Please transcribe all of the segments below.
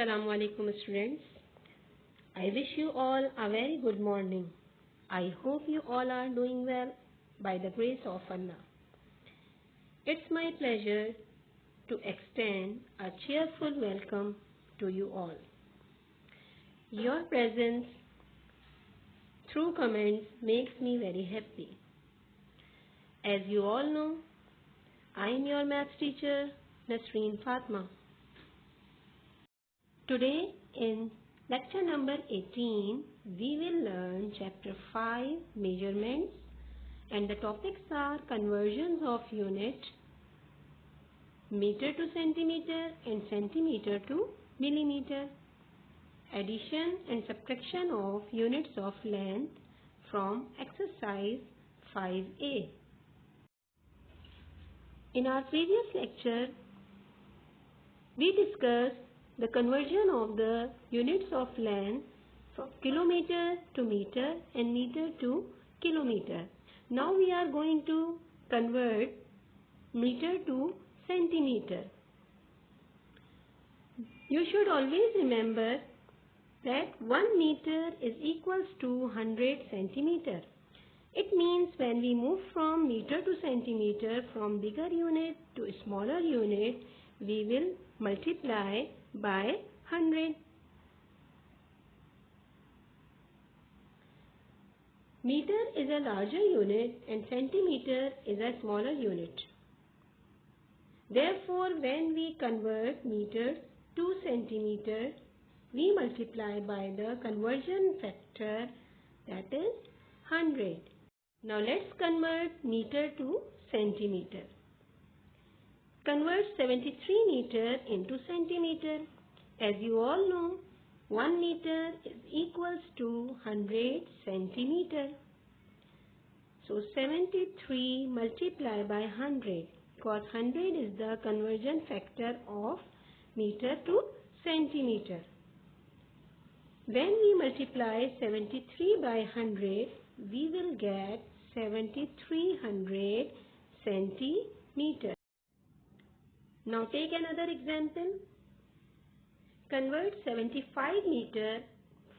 Assalamu alaikum students. I wish you all a very good morning. I hope you all are doing well by the grace of Allah. It's my pleasure to extend a cheerful welcome to you all. Your presence through comments makes me very happy. As you all know, I am your maths teacher, Nasreen Fatma. Today in lecture number 18, we will learn chapter 5 measurements, and the topics are conversions of unit, meter to centimeter and centimeter to millimeter, addition and subtraction of units of length from exercise 5a. In our previous lecture, we discussed the conversion of the units of length from kilometer to meter and meter to kilometer. Now we are going to convert meter to centimeter. You should always remember that 1 meter is equals to 100 centimeter. It means when we move from meter to centimeter, from bigger unit to smaller unit, we will multiply by 100. Meter is a larger unit and centimeter is a smaller unit. Therefore, when we convert meter to centimeter, we multiply by the conversion factor, that is 100. Now let's convert meter to centimeter. Convert 73 meter into centimeter. As you all know, 1 meter is equals to 100 centimeter. So 73 multiplied by 100, because 100 is the conversion factor of meter to centimeter. When we multiply 73 by 100, we will get 7300 centimeter. Now take another example. Convert 75 meter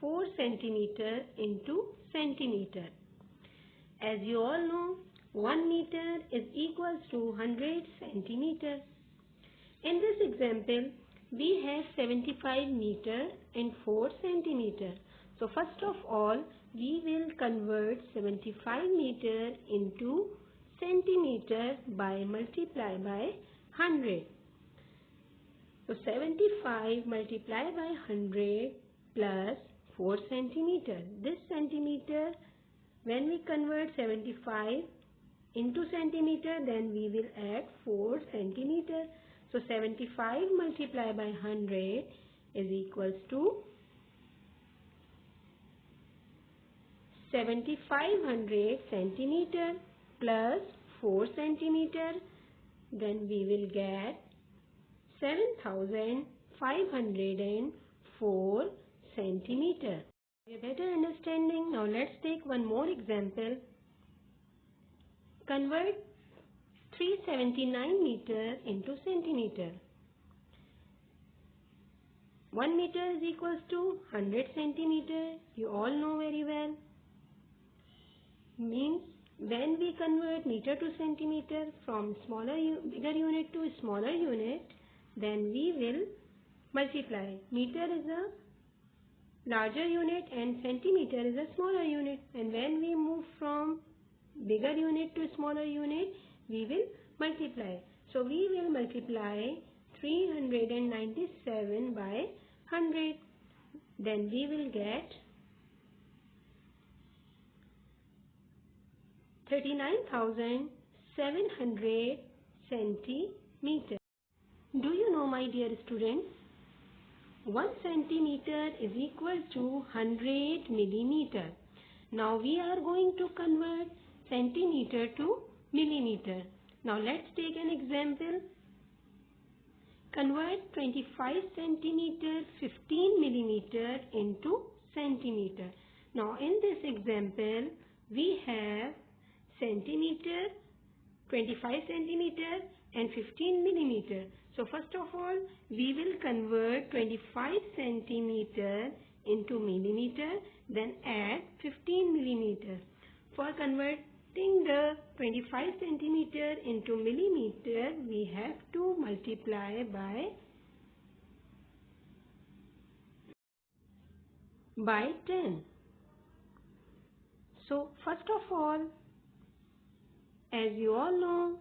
4 centimeter into centimeter. As you all know, 1 meter is equals to 100 centimeter. In this example, we have 75 meter and 4 centimeter. So first of all, we will convert 75 meter into centimeter by multiply by 100. So 75 multiplied by 100 plus 4 centimeter. This centimeter, when we convert 75 into centimeter, then we will add 4 centimeter. So 75 multiplied by 100 is equals to 7500 centimeter plus 4 centimeter. Then we will get 7504 centimeter. A better understanding. Now let's take one more example. Convert 379 meter into centimeter. 1 meter is equals to 100 centimeter. You all know very well. Means when we convert meter to centimeter from bigger unit to smaller unit, then we will multiply. Meter is a larger unit and centimeter is a smaller unit. And when we move from bigger unit to smaller unit, we will multiply. So we will multiply 397 by 100. Then we will get 39,700 centimeter. Do you know, my dear students, 1 centimeter is equal to 100 millimeter. Now we are going to convert centimeter to millimeter. Now let's take an example. Convert 25 centimeter 15 millimeter into centimeter. Now in this example, we have centimeter 25 centimeter and 15 millimeter. So first of all, we will convert 25 centimeter into millimeter, then add 15 millimeter. For converting the 25 centimeter into millimeter, we have to multiply by 10. So first of all, as you all know,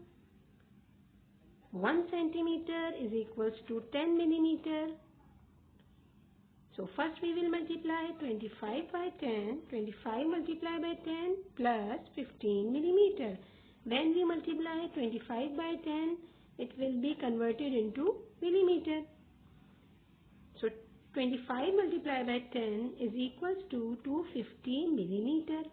1 centimeter is equals to 10 millimeter. So first we will multiply 25 by 10, 25 multiplied by 10 plus 15 millimeter. When we multiply 25 by 10, it will be converted into millimeter. So 25 multiplied by 10 is equals to 250 millimeter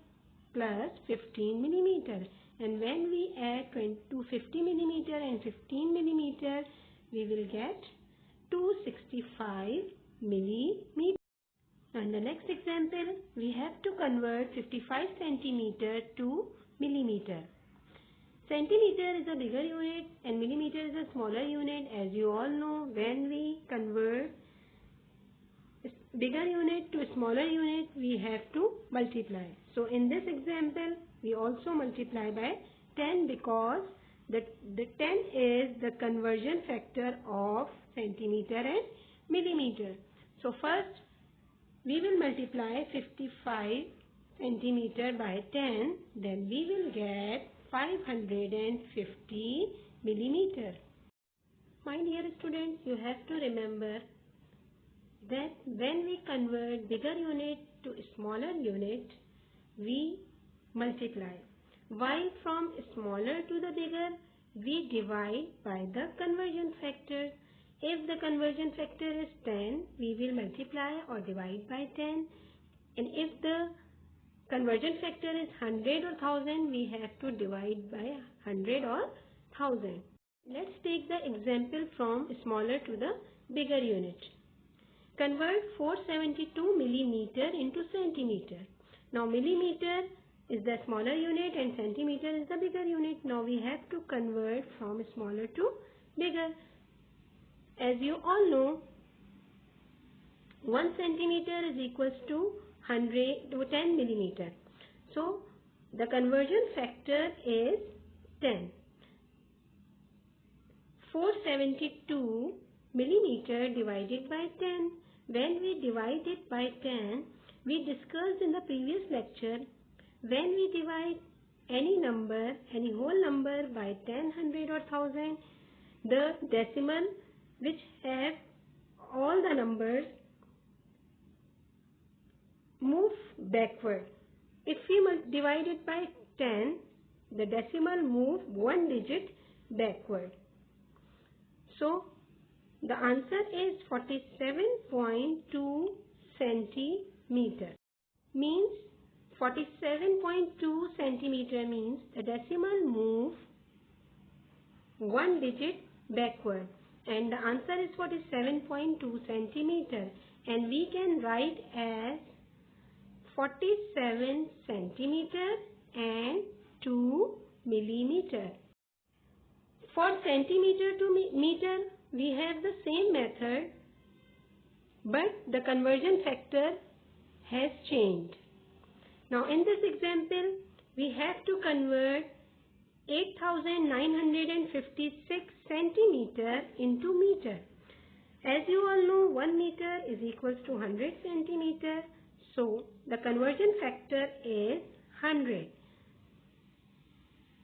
plus 15 millimeter. And when we add 250 millimeter and 15 millimeter, we will get 265 millimeter. And the next example, we have to convert 55 centimeter to millimeter. Centimeter is a bigger unit and millimeter is a smaller unit. As you all know, when we convert bigger unit to a smaller unit, we have to multiply. So in this example, we also multiply by 10 because the 10 is the conversion factor of centimeter and millimeter. So first we will multiply 55 centimeter by 10, then we will get 550 millimeter. My dear students, you have to remember that when we convert bigger unit to smaller unit, we multiply. While from smaller to the bigger, we divide by the conversion factor. If the conversion factor is 10, we will multiply or divide by 10. And if the conversion factor is 100 or 1000, we have to divide by 100 or 1000. Let's take the example from smaller to the bigger unit. Convert 472 millimeter into centimeter. Now millimeter is the smaller unit and centimeter is the bigger unit. Now we have to convert from smaller to bigger. As you all know, 1 centimeter is equals to 10 millimeter. So the conversion factor is 10. 472 millimeter divided by 10. When we divide it by 10, we discussed in the previous lecture, when we divide any number, any whole number by 10, 100 or 1000, the decimal which have all the numbers move backward. If we divide it by 10, the decimal move one digit backward. So the answer is 47.2 centimeter. Means 47.2 centimeter means the decimal move one digit backward. And the answer is 47.2 centimeter. And we can write as 47 centimeter and 2 millimeter. For centimeter to meter, we have the same method, but the conversion factor has changed. Now in this example, we have to convert 8,956 centimeter into meter. As you all know, 1 meter is equals to 100 centimeter. So the conversion factor is 100.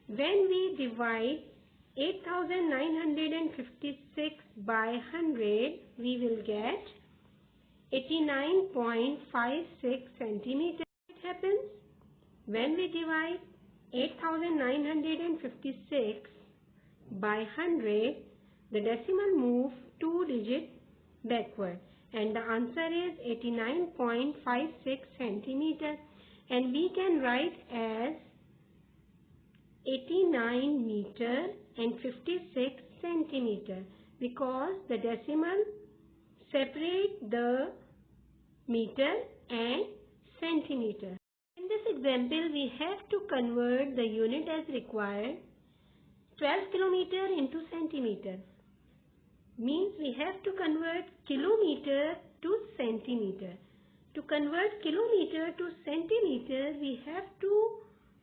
When we divide 8,956 by 100, we will get 89.56 centimeter. It happens when we divide 8,956 by 100, the decimal moves 2 digits backward, and the answer is 89.56 centimeter. And we can write as 89 meter and 56 centimeter because the decimal separate the meter and centimeter. In this example, we have to convert the unit as required. 12 kilometer into centimeter. Means we have to convert kilometer to centimeter. To convert kilometer to centimeter, we have to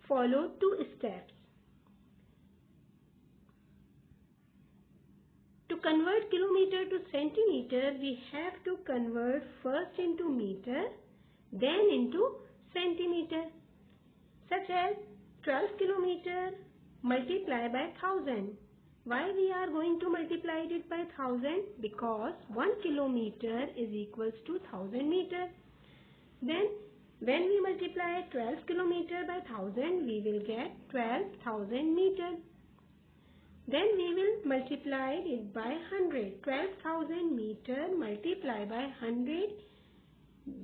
follow two steps. To convert kilometer to centimeter, we have to convert first into meter, then into centimeter. Such as 12 kilometer multiplied by 1000. Why we are going to multiply it by 1000? Because 1 kilometer is equals to 1000 meter. Then when we multiply 12 kilometer by 1000, we will get 12,000 meter. Then we will multiply it by 100. 12,000 meter multiplied by 100,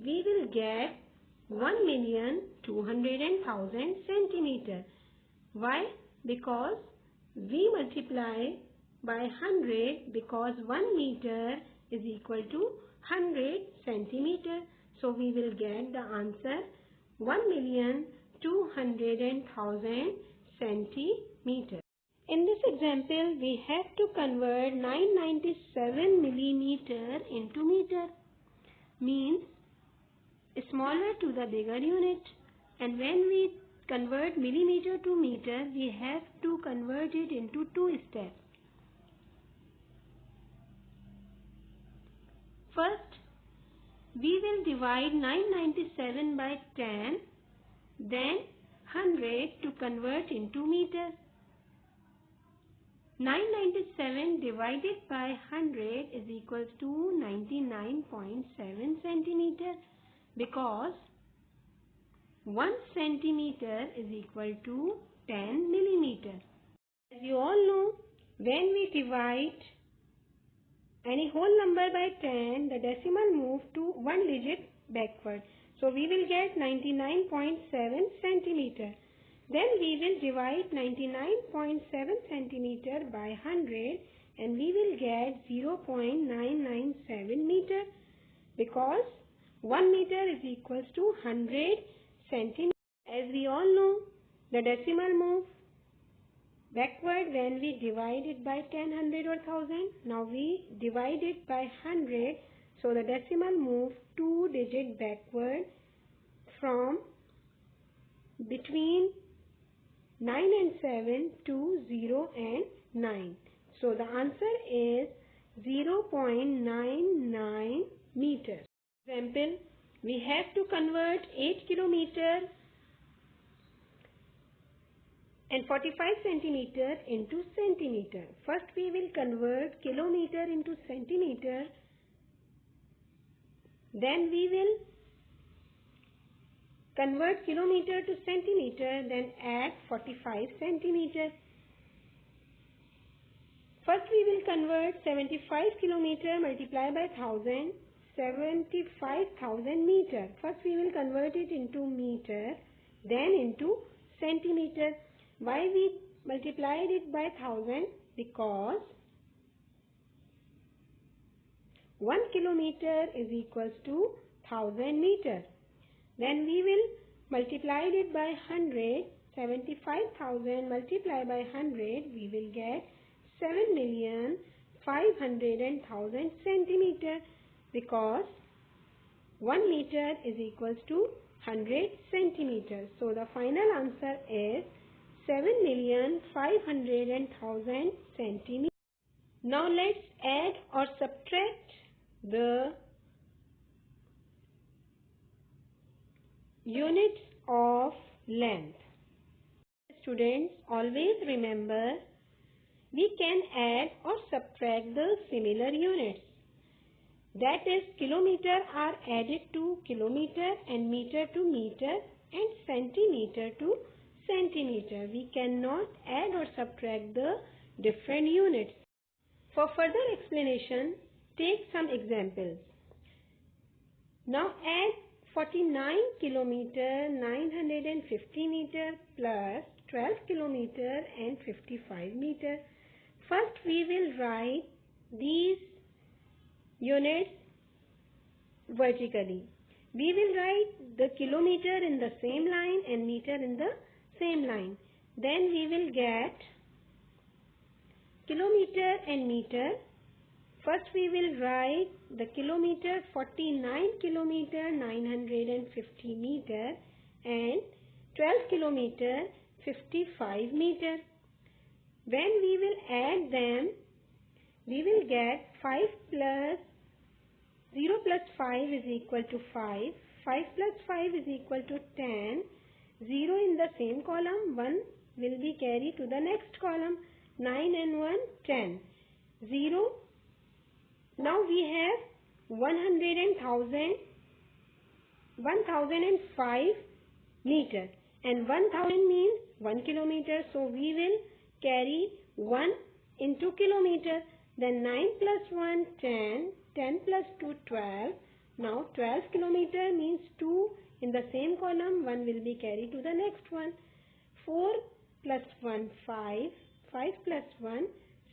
we will get 1,200,000 centimeter. Why? Because we multiply by 100 because 1 meter is equal to 100 centimeter. So we will get the answer 1,200,000 centimeter. In this example, we have to convert 997 millimeter into meter. Means smaller to the bigger unit. And when we convert millimeter to meter, we have to convert it into two steps. First, we will divide 997 by 10, then 100 to convert into meter. 997 divided by 100 is equals to 99.7 centimeter because 1 centimeter is equal to 10 millimeter. As you all know, when we divide any whole number by 10, the decimal moves to one digit backward. So we will get 99.7 centimeter. Then we will divide 99.7 centimeter by 100 and we will get 0.997 meter because 1 meter is equals to 100 centimeter. As we all know, the decimal moves backward when we divide it by 10, 100 or 1000. Now we divide it by 100. So the decimal moves 2 digit backward from between 9 and 7 to 0 and 9. So the answer is 0.99 meters. Example, we have to convert 8 kilometer and 45 centimeter into centimeter. First we will convert kilometer into centimeter. Then we will convert kilometer to centimeter, then add 45 centimeter. First we will convert 75 kilometer multiplied by 1000, 75,000 meter. First we will convert it into meter, then into centimeter. Why we multiplied it by 1000? Because 1 kilometer is equals to 1000 meter. Then we will multiply it by 100. 75,000 multiplied by 100, we will get 7,500,000 centimeter because 1 meter is equals to 100 centimeters. So the final answer is 7,500,000 centimeters. Now let's add or subtract the units of length. Students, always remember we can add or subtract the similar units. That is, kilometer are added to kilometer and meter to meter and centimeter to centimeter. We cannot add or subtract the different units. For further explanation, take some examples. Now add 49 kilometer 950 meter plus 12 kilometer and 55 meter. First we will write these units vertically. We will write the kilometer in the same line and meter in the same line. Then we will get kilometer and meter. First we will write the kilometer, 49 kilometer 950 meter, and 12 kilometer 55 meter. When we will add them, we will get 5 plus 0 plus 5 is equal to 5. 5 plus 5 is equal to 10. 0 in the same column, 1 will be carried to the next column. 9 and 1, 10. 0. Now we have 100 and 1005 meter, and 1000 means 1 kilometer, so we will carry 1 into kilometer. Then 9 plus 1, 10, 10 plus 2, 12. Now 12 kilometer means 2 in the same column, 1 will be carried to the next one. 4 plus 1, 5, 5 plus 1,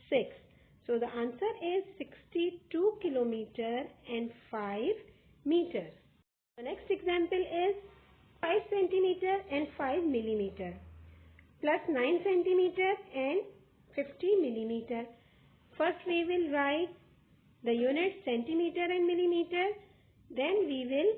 6. So the answer is 62 kilometer and 5 meters. The next example is 5 centimeter and 5 millimeter plus 9 centimeter and 50 millimeter. First we will write the units centimeter and millimeter. Then we will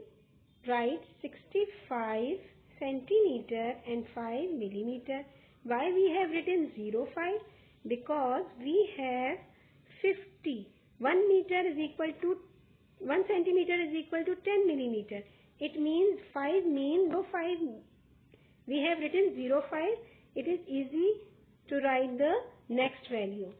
write 65 centimeter and 5 millimeter. Why we have written 05? Because we have 50. 1 meter is equal to 1 centimeter is equal to 10 millimeter. It means 5 means 05. We have written 05. It is easy to write the next value.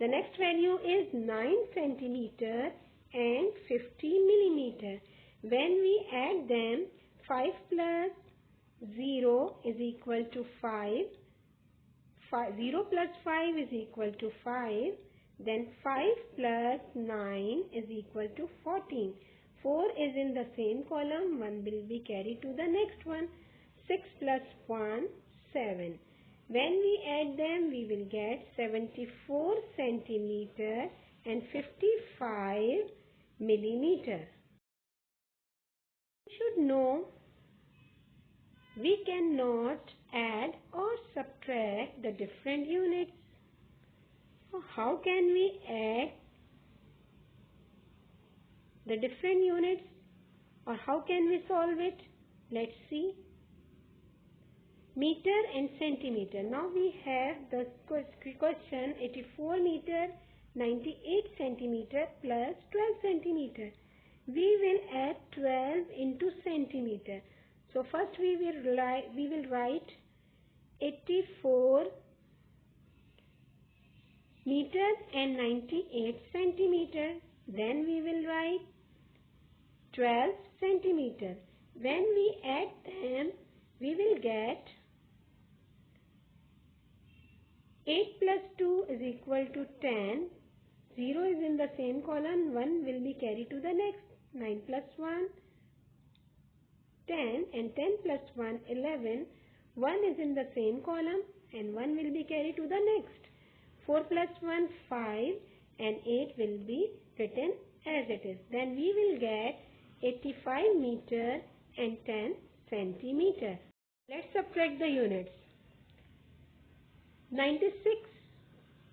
The next value is 9 centimeter and 50 millimeter. When we add them, 5 plus 0 is equal to 5. 0 plus 5 is equal to 5. Then 5 plus 9 is equal to 14. 4 is in the same column. 1 will be carried to the next one. 6 plus 1, 7. When we add them, we will get 74 centimeter and 55 millimeter. You should know we cannot add or subtract the different units. So how can we add the different units, or how can we solve it? Let's see. Meter and centimeter. Now we have the question 84 meter 98 centimeter plus 12 centimeter. We will add 12 into centimeter. So first we will write 84 meter and 98 centimeter. Then we will write 12 centimeter. When we add them, we will get 8 plus 2 is equal to 10. 0 is in the same column. 1 will be carried to the next. 9 plus 1, 10, and 10 plus 1, 11. 1 is in the same column and 1 will be carried to the next. 4 plus 1, 5, and 8 will be written as it is. Then we will get 85 meter and 10 centimeter. Let's subtract the units. 96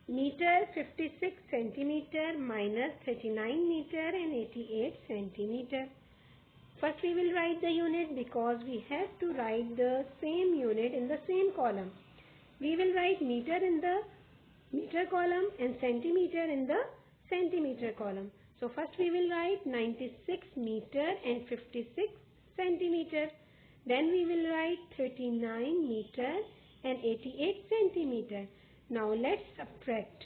meter 56 centimeter minus 39 meter and 88 centimeter. First we will write the unit because we have to write the same unit in the same column. We will write meter in the meter column and centimeter in the centimeter column. So first we will write 96 meter and 56 centimeter. Then we will write 39 meter and 88 centimeter. Now let's subtract.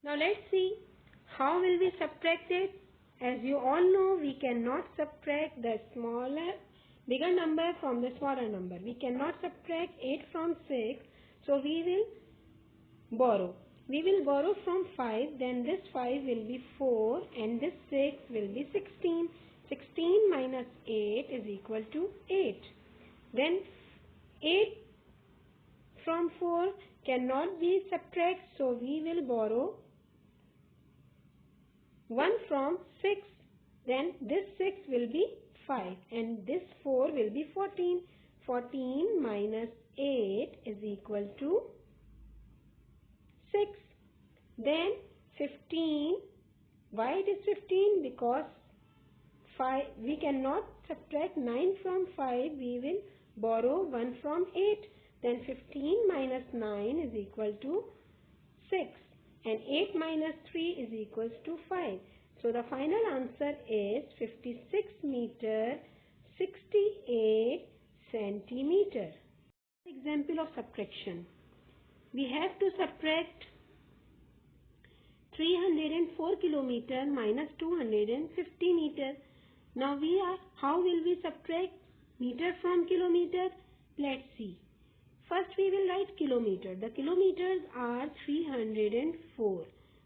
Now let's see how will we subtract it. As you all know, we cannot subtract the bigger number from the smaller number. We cannot subtract 8 from 6. So we will borrow. We will borrow from 5. Then this 5 will be 4 and this 6 will be 16. 16 minus 8 is equal to 8. Then 8 from 4 cannot be subtracted, so we will borrow 1 from 6. Then this 6 will be 5 and this 4 will be 14. 14 minus 8 is equal to 6. Then 15. Why it is 15? Because 5, we cannot subtract 9 from 5. We will borrow 1 from 8. Then 15 minus 9 is equal to 6. And 8 minus 3 is equals to 5. So the final answer is 56 meter 68 centimeter. Example of subtraction. We have to subtract 304 kilometer minus 250 meter. Now how will we subtract meter from kilometer? Let's see. First we will write kilometer. The kilometers are 304.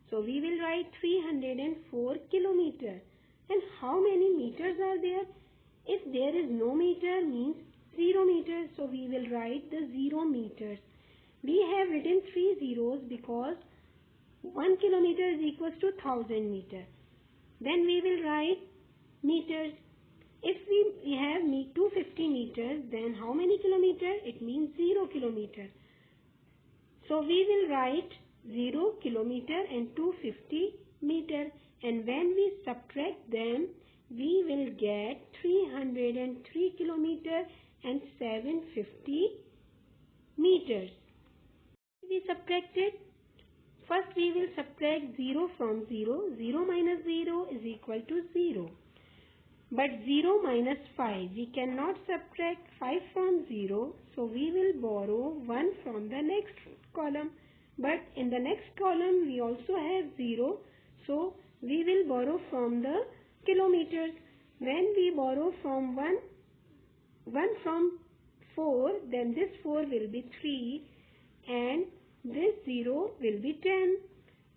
So we will write 304 kilometer. And how many meters are there? If there is no meter means 0 meters. So we will write the 0 meters. We have written 3 zeros because 1 kilometer is equals to 1000 meter. Then we will write meters. If we have 250 meters, then how many kilometers? It means 0 kilometer. So we will write 0 kilometer and 250 meter. And when we subtract them, we will get 303 kilometer and 750 meters. We subtracted. First we will subtract 0 from 0. 0 minus 0 is equal to 0. But 0 minus 5, we cannot subtract 5 from 0. So we will borrow 1 from the next column. But in the next column we also have 0. So we will borrow from the kilometers. When we borrow from 1 from 4, then this 4 will be 3 and this 0 will be 10.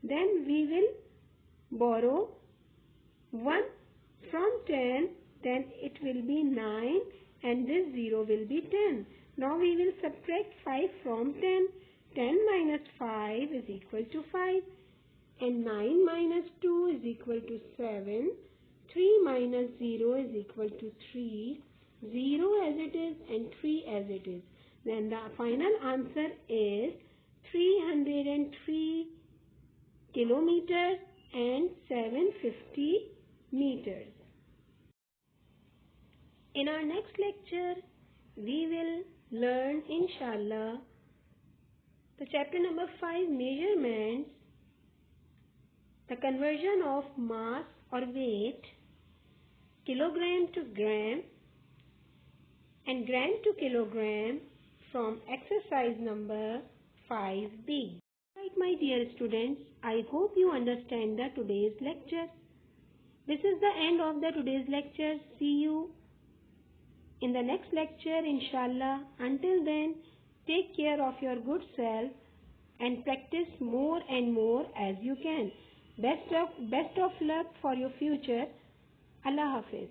Then we will borrow 1 from 10, then it will be 9 and this 0 will be 10. Now we will subtract 5 from 10. 10 minus 5 is equal to 5 and 9 minus 2 is equal to 7. 3 minus 0 is equal to 3. 0 as it is and 3 as it is. Then the final answer is 303 kilometers and 750 meters. In our next lecture, we will learn, inshallah, the chapter number 5, measurements, the conversion of mass or weight, kilogram to gram and gram to kilogram from exercise number 5B. Right, my dear students, I hope you understand the today's lecture. This is the end of the today's lecture. See you in the next lecture, inshallah. Until then, take care of your good self and practice more and more as you can. Best of luck for your future. Allah Hafiz.